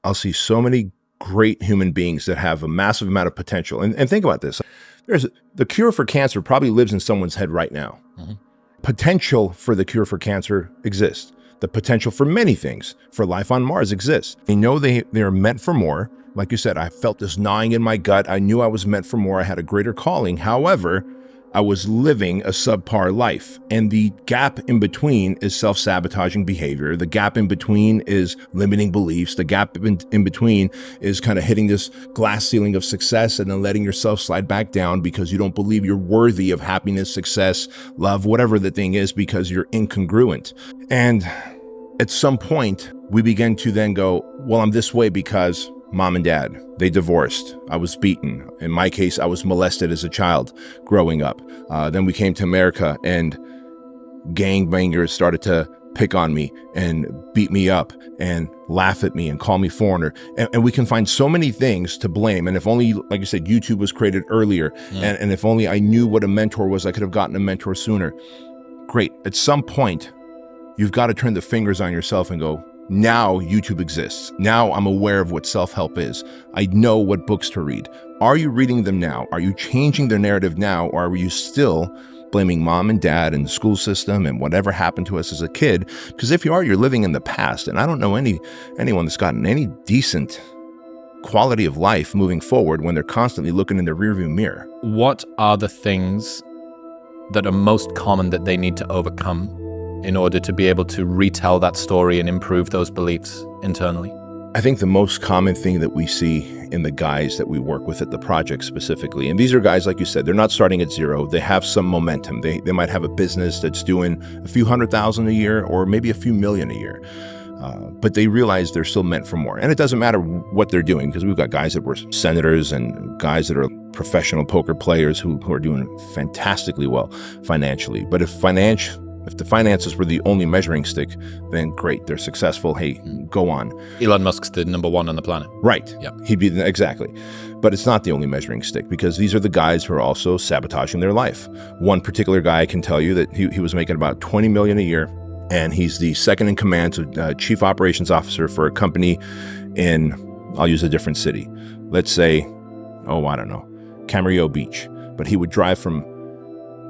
I'll see so many great human beings that have a massive amount of potential. And think about this. The cure for cancer probably lives in someone's head right now. Potential for the cure for cancer exists. The potential for many things, for life on Mars, exists. They know they are meant for more. Like you said, I felt this gnawing in my gut. I knew I was meant for more. I had a greater calling. However, I was living a subpar life. And the gap in between is self-sabotaging behavior. The gap in between is limiting beliefs. The gap in between is kind of hitting this glass ceiling of success and then letting yourself slide back down because you don't believe you're worthy of happiness, success, love, whatever the thing is, because you're incongruent. And at some point, we begin to then go, well, I'm this way because mom and dad, they divorced. I was beaten. In my case, I was molested as a child growing up. Then we came to America and gangbangers started to pick on me and beat me up and laugh at me and call me foreigner. And we can find so many things to blame. And if only, like you said, YouTube was created earlier. And if only I knew what a mentor was, I could have gotten a mentor sooner. Great. At some point, you've got to turn the fingers on yourself and go, now YouTube exists. Now I'm aware of what self-help is. I know what books to read. Are you reading them now? Are you changing their narrative now? Or are you still blaming mom and dad and the school system and whatever happened to us as a kid? Because if you are, you're living in the past. And I don't know anyone that's gotten any decent quality of life moving forward when they're constantly looking in the rearview mirror. What are the things that are most common that they need to overcome in order to be able to retell that story and improve those beliefs internally? I think the most common thing that we see in the guys that we work with at the project specifically, and these are guys, like you said, they're not starting at zero. They have some momentum. They might have a business that's doing a few $100,000 a year or maybe a few million a year. But they realize they're still meant for more. And it doesn't matter what they're doing, because we've got guys that were senators and guys that are professional poker players who are doing fantastically well financially. But if the finances were the only measuring stick, then great, they're successful. Hey, go on. Elon Musk's the #1 on the planet. Right. Yeah. He'd be exactly. But it's not the only measuring stick, because these are the guys who are also sabotaging their life. One particular guy, I can tell you that he was making about $20 million a year, and he's the second in command to chief operations officer for a company in, I'll use a different city. Let's say, I don't know, Camarillo Beach. But he would drive from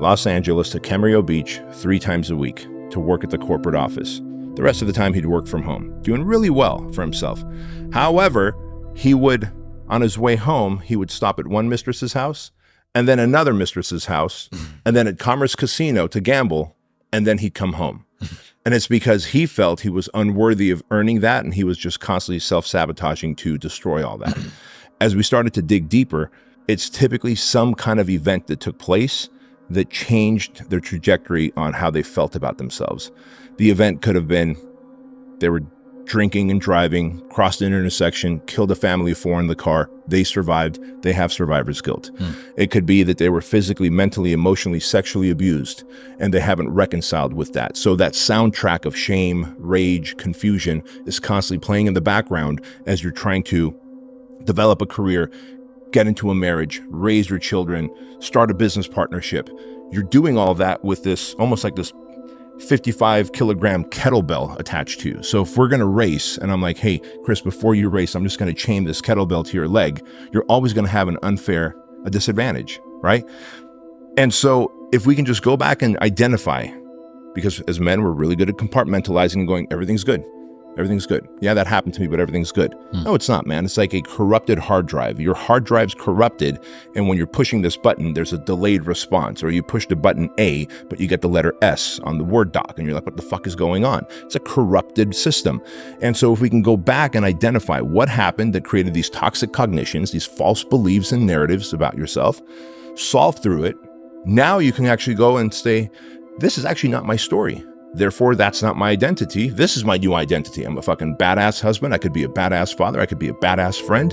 Los Angeles to Camarillo Beach 3 times a week to work at the corporate office. The rest of the time he'd work from home, doing really well for himself. However, he would, on his way home, he would stop at one mistress's house and then another mistress's house and then at Commerce Casino to gamble, and then he'd come home. And it's because he felt he was unworthy of earning that, and he was just constantly self-sabotaging to destroy all that. As we started to dig deeper, it's typically some kind of event that took place that changed their trajectory on how they felt about themselves. The event could have been they were drinking and driving, crossed an intersection, killed a family of 4 in the car. They survived. They have survivor's guilt. It could be that they were physically, mentally, emotionally, sexually abused, and they haven't reconciled with that. So that soundtrack of shame, rage, confusion is constantly playing in the background as you're trying to develop a career, get into a marriage, raise your children, start a business partnership. You're doing all that with this, almost like this 55 kilogram kettlebell attached to you. So if we're going to race and I'm like, hey, Chris, before you race, I'm just going to chain this kettlebell to your leg, you're always going to have a disadvantage, right? And so if we can just go back and identify, because as men, we're really good at compartmentalizing and going, everything's good. Everything's good. Yeah, that happened to me, but everything's good. No, it's not, man. It's like a corrupted hard drive. Your hard drive's corrupted, and when you're pushing this button, there's a delayed response, or you push the button A, but you get the letter S on the Word doc, and you're like, what the fuck is going on? It's a corrupted system. And so if we can go back and identify what happened that created these toxic cognitions, these false beliefs and narratives about yourself, solve through it, now you can actually go and say, this is actually not my story. Therefore, that's not my identity. This is my new identity. I'm a fucking badass husband. I could be a badass father. I could be a badass friend.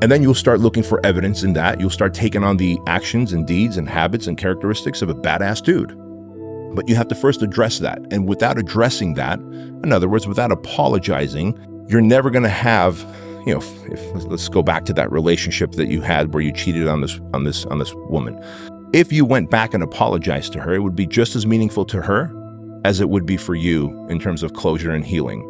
And then you'll start looking for evidence in that. You'll start taking on the actions and deeds and habits and characteristics of a badass dude. But you have to first address that. And without addressing that, in other words, without apologizing, you're never going to have, let's go back to that relationship that you had where you cheated on this woman. If you went back and apologized to her, it would be just as meaningful to her as it would be for you in terms of closure and healing.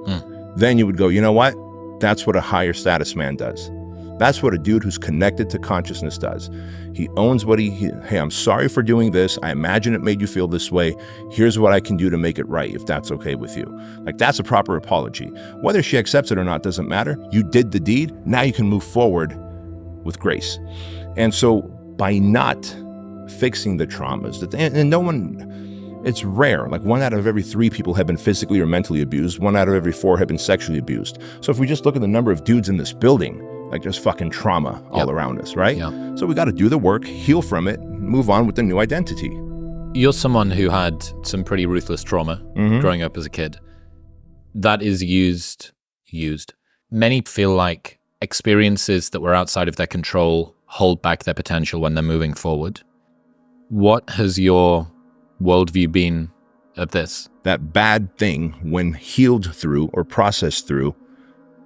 Then you would go, you know what? That's what a higher status man does. That's what a dude who's connected to consciousness does. He owns what hey, I'm sorry for doing this. I imagine it made you feel this way. Here's what I can do to make it right, if that's okay with you. Like, that's a proper apology. Whether she accepts it or not doesn't matter. You did the deed. Now you can move forward with grace. And so by not fixing the traumas, and no one, it's rare. Like 1 out of every 3 people have been physically or mentally abused. 1 out of every 4 have been sexually abused. So if we just look at the number of dudes in this building, like there's fucking trauma all around us, right? Yep. So we got to do the work, heal from it, move on with the new identity. You're someone who had some pretty ruthless trauma growing up as a kid. That is used. Many feel like experiences that were outside of their control hold back their potential when they're moving forward. What has your worldview been of this? That bad thing, when healed through or processed through,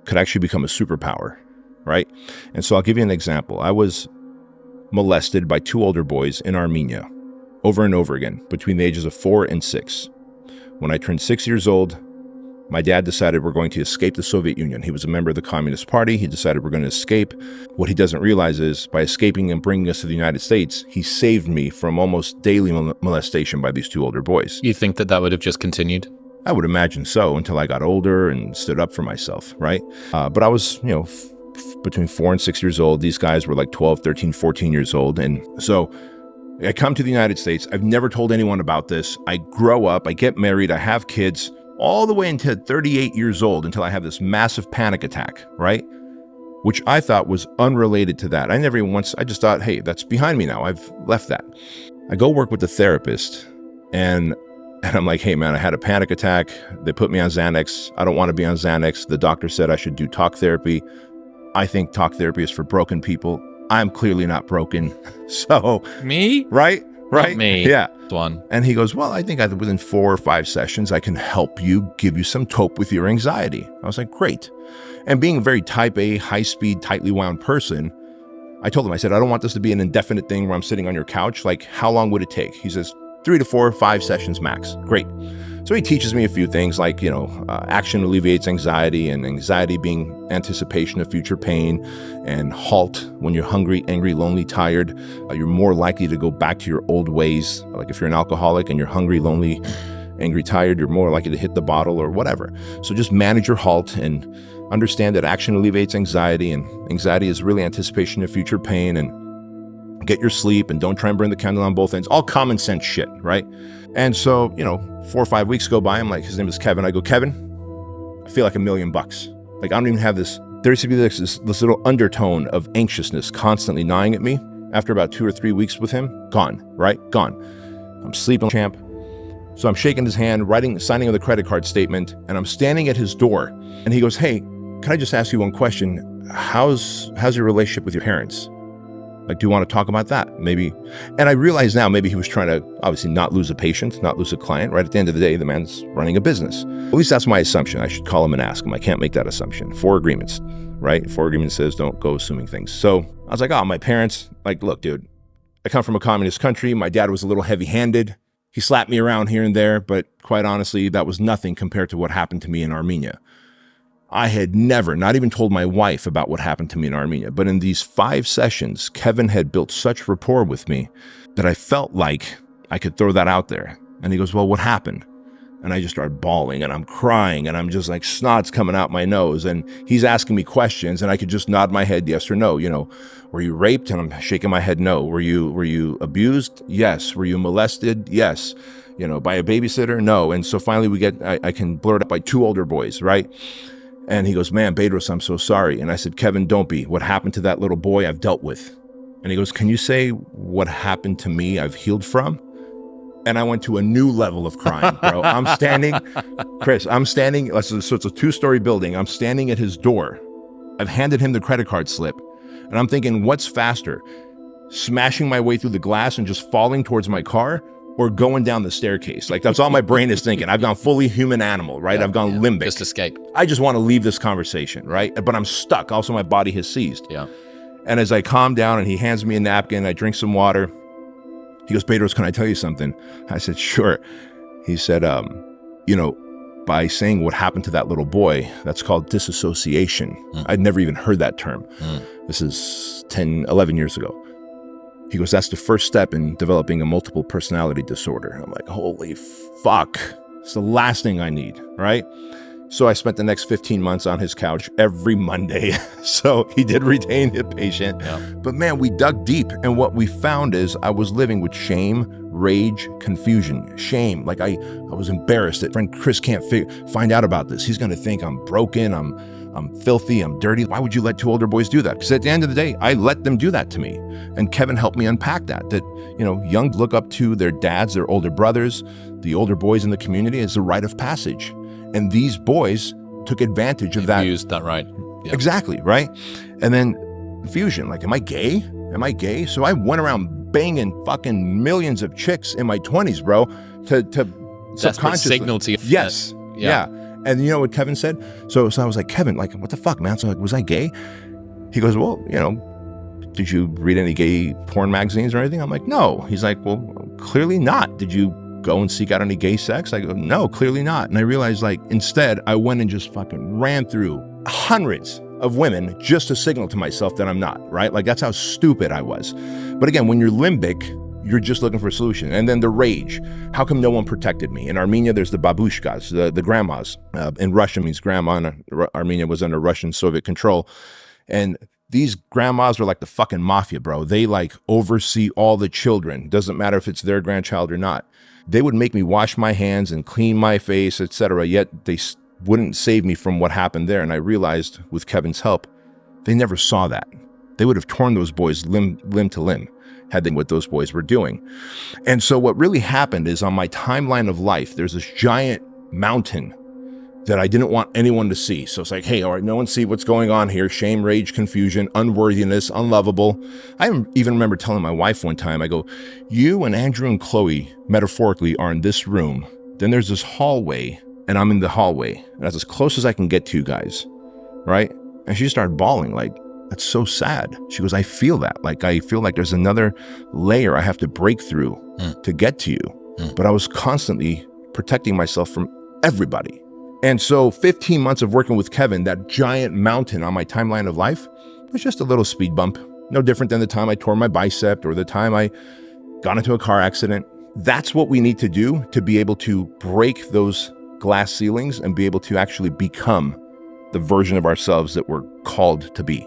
could actually become a superpower, right? And so I'll give you an example. I was molested by 2 older boys in Armenia over and over again between the ages of 4 and 6. When I turned 6 years old, my dad decided we're going to escape the Soviet Union. He was a member of the Communist Party. He decided we're going to escape. What he doesn't realize is by escaping and bringing us to the United States, he saved me from almost daily molestation by these 2 older boys. You think that would have just continued? I would imagine so, until I got older and stood up for myself, right? But I was, between 4 and 6 years old. These guys were like 12, 13, 14 years old. And so I come to the United States. I've never told anyone about this. I grow up, I get married, I have kids, all the way until 38 years old, until I have this massive panic attack, right? Which I thought was unrelated to that. I just thought, hey, that's behind me now. I've left that. I go work with the therapist, and I'm like, hey man, I had a panic attack. They put me on Xanax. I don't want to be on Xanax. The doctor said I should do talk therapy. I think talk therapy is for broken people. I'm clearly not broken. So me? Right? Not me. Yeah. One. And he goes, well, I think within 4 or 5 sessions, I can help you, give you some cope with your anxiety. I was like, great. And being a very type A, high-speed, tightly wound person, I told him, I said, I don't want this to be an indefinite thing where I'm sitting on your couch. Like, how long would it take? He says, 3 to 4 or 5 sessions max. Great. So he teaches me a few things like, action alleviates anxiety, and anxiety being anticipation of future pain, and halt when you're hungry, angry, lonely, tired. You're more likely to go back to your old ways. Like if you're an alcoholic and you're hungry, lonely, angry, tired, you're more likely to hit the bottle or whatever. So just manage your halt and understand that action alleviates anxiety, and anxiety is really anticipation of future pain, and get your sleep and don't try and burn the candle on both ends. All common sense shit, right? And so, 4 or 5 weeks go by. I'm like, his name is Kevin. I go, Kevin, I feel like $1 million. Like, I don't even have this. There used to be this little undertone of anxiousness constantly gnawing at me. After about 2 or 3 weeks with him, gone, right? Gone. I'm sleeping, champ. So I'm shaking his hand, signing of the credit card statement, and I'm standing at his door. And he goes, hey, can I just ask you one question? How's your relationship with your parents? Like, do you want to talk about that? Maybe. And I realize now maybe he was trying to obviously not lose a patient, not lose a client, right? At the end of the day, the man's running a business. At least that's my assumption. I should call him and ask him. I can't make that assumption. 4 agreements, right? 4 agreements says don't go assuming things. So I was like, oh, my parents, like, look, dude, I come from a communist country. My dad was a little heavy-handed. He slapped me around here and there, but quite honestly, that was nothing compared to what happened to me in Armenia. I had never, not even told my wife about what happened to me in Armenia. But in these 5 sessions, Kevin had built such rapport with me that I felt like I could throw that out there. And he goes, well, what happened? And I just started bawling and I'm crying and I'm just like snot's coming out my nose. And he's asking me questions and I could just nod my head yes or no. Were you raped? And I'm shaking my head no. Were you abused? Yes. Were you molested? Yes. By a babysitter? No. And so finally I can blurt up by 2 older boys, right? And he goes, man, Bedros, I'm so sorry. And I said, Kevin, don't be. What happened to that little boy, I've dealt with. And he goes, can you say what happened to me I've healed from? And I went to a new level of crying, bro. I'm standing, so it's a 2-story building. I'm standing at his door. I've handed him the credit card slip. And I'm thinking, what's faster? Smashing my way through the glass and just falling towards my car, or going down the staircase? Like, that's all my brain is thinking. I've gone fully human animal, right? I've gone limbic. Just escape. I just want to leave this conversation, right? But I'm stuck. Also, my body has seized. Yeah. And as I calm down and he hands me a napkin, I drink some water. He goes, Bedros, can I tell you something? I said, sure. He said, by saying what happened to that little boy. That's called disassociation. I'd never even heard that term. This is 10, 11 years ago. He goes, that's the first step in developing a multiple personality disorder. I'm like, holy fuck. It's the last thing I need, right? So I spent the next 15 months on his couch every Monday. So he did retain the patient. Yeah. But man, we dug deep. And what we found is I was living with shame, rage, confusion, shame. Like I was embarrassed that friend Chris can't find out about this. He's going to think I'm broken, I'm filthy, I'm dirty. Why would you let two older boys do that? Because at the end of the day, I let them do that to me. And Kevin helped me unpack that, young look up to their dads, their older brothers, the older boys in the community as a rite of passage. And these boys took advantage of that. Used that right. Yep. Exactly, right? And then fusion, like, am I gay? Am I gay? So I went around banging fucking millions of chicks in my 20s, bro, to subconsciously signal to you. Yes. Yeah. And you know what Kevin said? So I was like, Kevin, like, what the fuck, man? So like, was I gay? He goes, well, did you read any gay porn magazines or anything? I'm like, no. He's like, well, clearly not. Did you go and seek out any gay sex? I go, no, clearly not. And I realized, like, instead, I went and just fucking ran through hundreds of women just to signal to myself that I'm not, right? Like, that's how stupid I was. But again, when you're limbic, you're just looking for a solution. And then the rage. How come no one protected me? In Armenia, there's the babushkas, the grandmas. In Russian means grandma. And Armenia was under Russian Soviet control. And these grandmas are like the fucking mafia, bro. They like oversee all the children. Doesn't matter if it's their grandchild or not. They would make me wash my hands and clean my face, etc. Yet they wouldn't save me from what happened there. And I realized with Kevin's help, they never saw that. They would have torn those boys limb to limb had they what those boys were doing. And so what really happened is on my timeline of life, there's this giant mountain that I didn't want anyone to see. So it's like, hey, all right, no one see what's going on here. Shame, rage, confusion, unworthiness, unlovable. I even remember telling my wife one time, I go, you and Andrew and Chloe, metaphorically, are in this room. Then there's this hallway, and I'm in the hallway. And that's as close as I can get to you guys, right? And she started bawling, like, that's so sad. She goes, I feel that. Like, I feel like there's another layer I have to break through to get to you. But I was constantly protecting myself from everybody. And so 15 months of working with Kevin, that giant mountain on my timeline of life was just a little speed bump. No different than the time I tore my bicep or the time I got into a car accident. That's what we need to do to be able to break those glass ceilings and be able to actually become the version of ourselves that we're called to be.